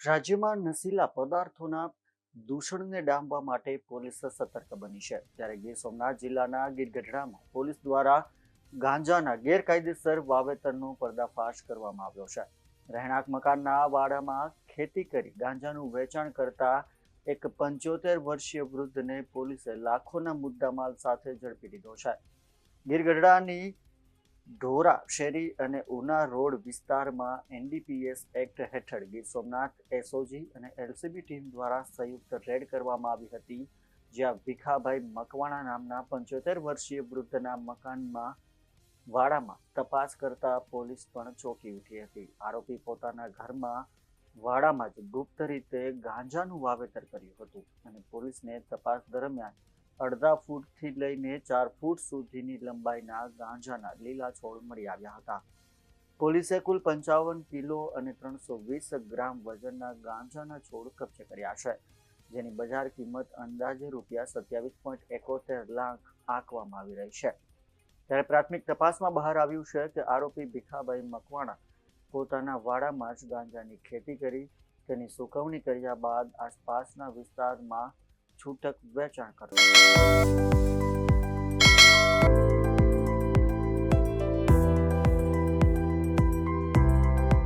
રાજ્યમાં નશીલા પદાર્થોના દૂષણને ડામવા માટે પોલીસ સતર્ક બની છે. ત્યારે ગીર સોમનાથ જિલ્લાના ગીરગઢડામાં પોલીસ દ્વારા ગાંજાના ગેરકાયદેસર વાવેતરનો પર્દાફાશ કરવામાં આવ્યો છે. રહેણાંક મકાનના વાડામાં ખેતી કરી ગાંજાનું વેચાણ કરતા એક 75 વર્ષીય વૃદ્ધને પોલીસે લાખોના મુદ્દામાલ સાથે ઝડપી લીધો છે. ગીરગઢડાની ઢોરા શેરી અને ઉના રોડ વિસ્તારમાં એનડીપીએસ એક્ટ હેઠળ ગીર સોમનાથ એસઓજી અને એલસીબી ટીમ દ્વારા સંયુક્ત રેડ કરવામાં આવી હતી, જ્યાં ભીખાભાઈ મકવાણા નામના 75 વર્ષીય વૃદ્ધના મકાનમાં વાડામાં તપાસ કરતા પોલીસ પણ ચોંકી ઉઠી હતી. આરોપી પોતાના ઘરમાં વાડામાં જ ગુપ્ત રીતે ગાંજાનું વાવેતર કર્યું હતું અને પોલીસને તપાસ દરમિયાન અડધા ફૂટથી લઈને 4 ફૂટ સુધીની લંબાઈના ગાંજાના લીલા છોડ મળી આવ્યા હતા. પોલીસે કુલ 55 કિલો અને 320 ગ્રામ વજનના ગાંજાના છોડ કબજે કર્યા છે, જેની બજાર કિંમત અંદાજે ₹27.71 લાખ આંકવામાં આવી રહી છે. ત્યારે પ્રાથમિક તપાસમાં બહાર આવ્યું છે કે આરોપી ભીખાભાઈ મકવાણા પોતાના વાડામાં જ ગાંજાની ખેતી કરી તેની સુકવણી કર્યા બાદ આસપાસના વિસ્તારમાં છૂટક વેચાણ કરતો હતો.